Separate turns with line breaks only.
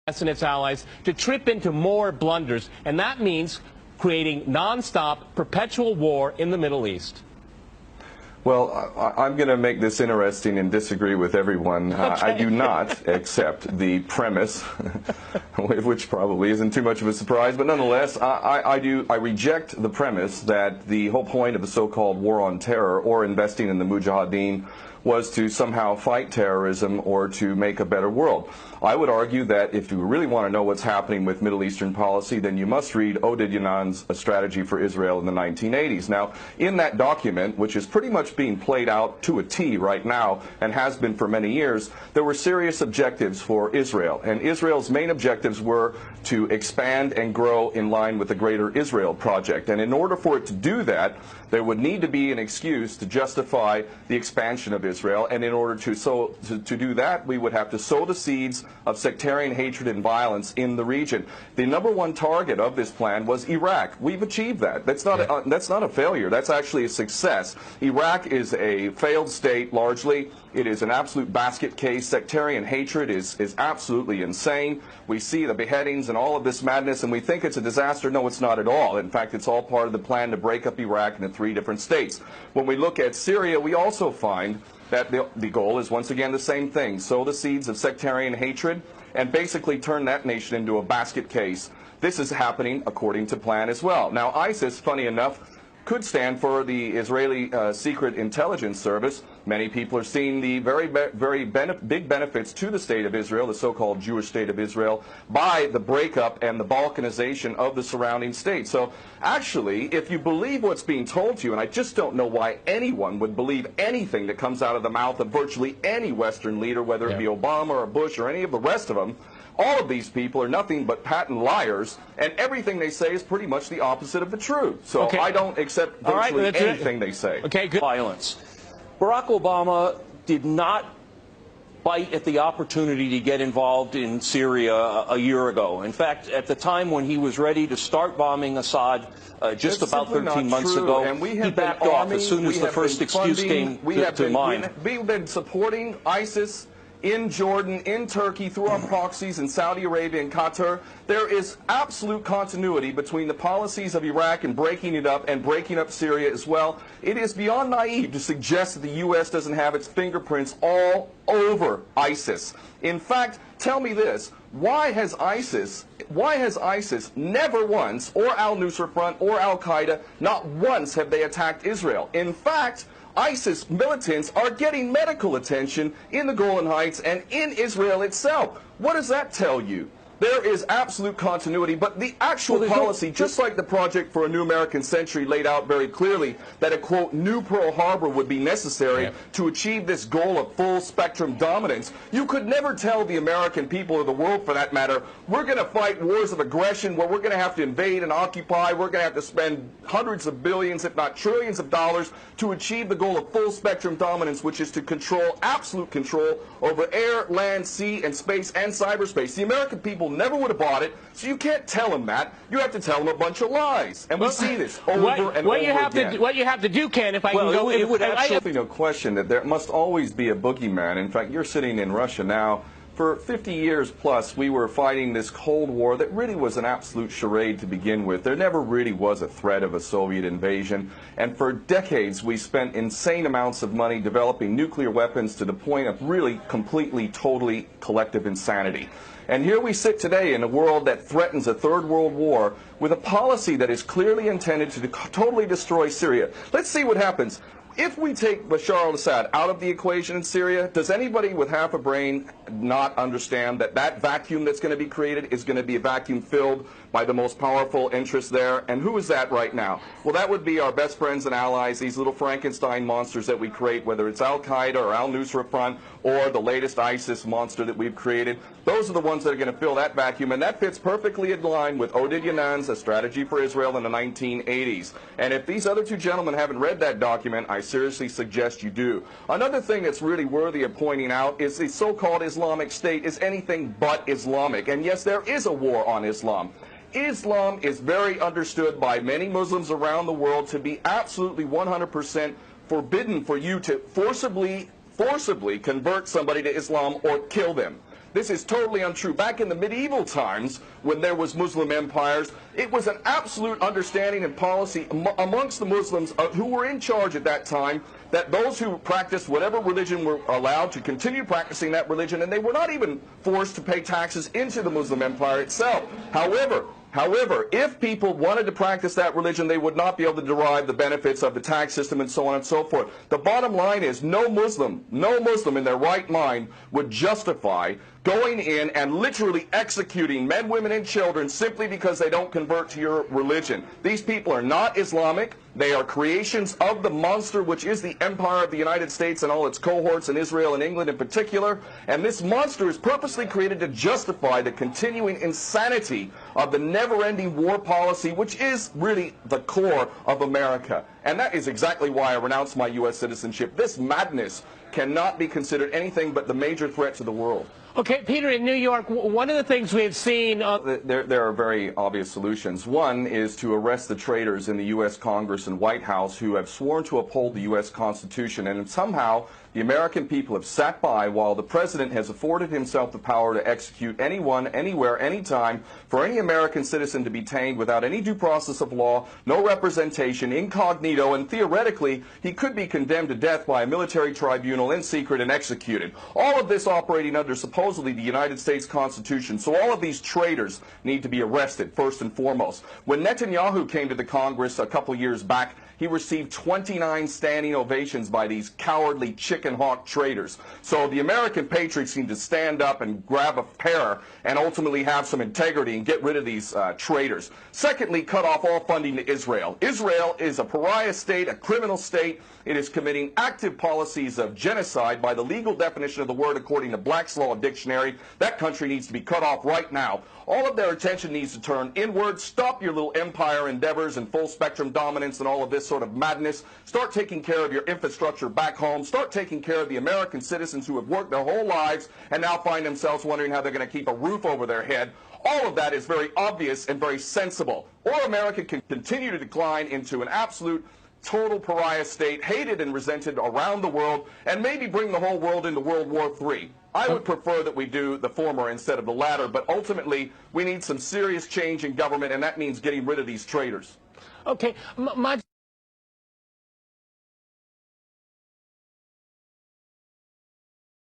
and its allies to trip into more blunders, and that means creating nonstop, perpetual war in the Middle East.
Well, I'm going to make this interesting and disagree with everyone.
Okay.
I do not accept the premise, which probably isn't too much of a surprise, but nonetheless, I reject the premise that the whole point of the so-called war on terror or investing in the Mujahideen was to somehow fight terrorism or to make a better world. I would argue that if you really want to know what's happening with Middle Eastern policy, then you must read Oded Yanan's A Strategy for Israel in the 1980s. Now, in that document, which is pretty much being played out to a T right now and has been for many years, there were serious objectives for Israel. And Israel's main objectives were to expand and grow in line with the Greater Israel Project. And in order for it to do that, there would need to be an excuse to justify the expansion of Israel. And in order to do that, we would have to sow the seeds of sectarian hatred and violence in the region. The number one target of this plan was Iraq. We've achieved that. That's not a failure. That's actually a success. Iraq is a failed state largely. It is an absolute basket case. Sectarian hatred is absolutely insane. We see the beheadings and all of this madness, and we think it's a disaster. No, it's not at all. In fact, it's all part of the plan to break up Iraq into 3 different states. When we look at Syria, we also find that the goal is once again the same thing: sow the seeds of sectarian hatred and basically turn that nation into a basket case. This is happening according to plan as well. Now, ISIS, funny enough, could stand for the Israeli Secret Intelligence Service. Many people are seeing the very big benefits to the state of Israel, the so-called Jewish state of Israel, by the breakup and the balkanization of the surrounding states. So actually, if you believe what's being told to you, and I just don't know why anyone would believe anything that comes out of the mouth of virtually any Western leader, whether it be Obama or Bush or any of the rest of them, all of these people are nothing but patent liars, and everything they say is pretty much the opposite of the truth. So I don't accept virtually anything they say.
Okay, good. Violence. Barack Obama did not bite at the opportunity to get involved in Syria a year ago. In fact, at the time when he was ready to start bombing Assad just about 13 months ago,
and
he backed off as soon as the first excuse came to mind.
We've been supporting ISIS in Jordan, in Turkey, through our proxies in Saudi Arabia and Qatar. There is absolute continuity between the policies of Iraq and breaking it up and breaking up Syria as well. It is beyond naive to suggest that the U.S. doesn't have its fingerprints all over ISIS. In fact, tell me this: why has ISIS never once, or al-Nusra Front or al-Qaeda, not once have they attacked Israel? In fact, ISIS militants are getting medical attention in the Golan Heights and in Israel itself. What does that tell you? There is absolute continuity, but the actual policy, just like the Project for a New American Century laid out very clearly that a, quote, new Pearl Harbor would be necessary to achieve this goal of full spectrum dominance, you could never tell the American people, or the world for that matter, we're going to fight wars of aggression where we're going to have to invade and occupy, we're going to have to spend hundreds of billions, if not trillions of dollars to achieve the goal of full spectrum dominance, which is to control, absolute control over air, land, sea, and space and cyberspace. The American people never would have bought it, so you can't tell them that. You have to tell them a bunch of lies, and we see this over and over again.
What you have to do, Ken, if I
can
go...
It would absolutely no question that there must always be a boogeyman. In fact, you're sitting in Russia now. For 50 years plus, we were fighting this Cold War that really was an absolute charade to begin with. There never really was a threat of a Soviet invasion. And for decades, we spent insane amounts of money developing nuclear weapons to the point of really completely, totally collective insanity. And here we sit today in a world that threatens a third world war with a policy that is clearly intended to totally destroy Syria. Let's see what happens. If we take Bashar al-Assad out of the equation in Syria, does anybody with half a brain not understand that that vacuum that's going to be created is going to be a vacuum filled by the most powerful interests there? And who is that right now? Well, that would be our best friends and allies, these little Frankenstein monsters that we create, whether it's al-Qaeda or al-Nusra Front or the latest ISIS monster that we've created. Those are the ones that are going to fill that vacuum, and that fits perfectly in line with Oded Yanan's A Strategy for Israel in the 1980s. And if these other two gentlemen haven't read that document, I seriously suggest you do. Another thing that's really worthy of pointing out is the so-called Islamic State is anything but Islamic. And yes, there is a war on Islam. Islam is very understood by many Muslims around the world to be absolutely 100% forbidden for you to forcibly convert somebody to Islam or kill them. This is totally untrue. Back in the medieval times, when there was Muslim empires, it was an absolute understanding and policy amongst the Muslims who were in charge at that time that those who practiced whatever religion were allowed to continue practicing that religion, and they were not even forced to pay taxes into the Muslim empire itself. However, if people wanted to practice that religion, they would not be able to derive the benefits of the tax system and so on and so forth. The bottom line is no Muslim in their right mind would justify going in and literally executing men, women, and children simply because they don't convert to your religion. These people are not Islamic. They are creations of the monster, which is the empire of the United States and all its cohorts in Israel and England in particular. And this monster is purposely created to justify the continuing insanity of the never-ending war policy, which is really the core of America. And that is exactly why I renounced my U.S. citizenship. This madness cannot be considered anything but the major threat to the world.
Okay, Peter, in New York, one of the things we've seen...
There are very obvious solutions. One is to arrest the traitors in the U.S. Congress and White House who have sworn to uphold the U.S. Constitution, and somehow the American people have sat by while the President has afforded himself the power to execute anyone, anywhere, anytime, for any American citizen to be detained without any due process of law, no representation, incognito, and theoretically he could be condemned to death by a military tribunal in secret and executed. All of this operating under supposedly the United States Constitution. So all of these traitors need to be arrested, first and foremost. When Netanyahu came to the Congress a couple years back, he received 29 standing ovations by these cowardly chicken hawk traitors. So the American patriots need to stand up and grab a pair and ultimately have some integrity and get rid of these traitors. Secondly, cut off all funding to Israel. Israel is a pariah state, a criminal state. It is committing active policies of genocide by the legal definition of the word according to Black's Law Dictionary. That country needs to be cut off right now. All of their attention needs to turn inward. Stop your little empire endeavors and full spectrum dominance and all of this sort of madness. Start taking care of your infrastructure back home. Start taking care of the American citizens who have worked their whole lives and now find themselves wondering how they're going to keep a roof over their head. All of that is very obvious and very sensible. Or America can continue to decline into an absolute total pariah state, hated and resented around the world, and maybe bring the whole world into World War III. I would prefer that we do the former instead of the latter, but ultimately we need some serious change in government, and that means getting rid of these traitors.
Okay, my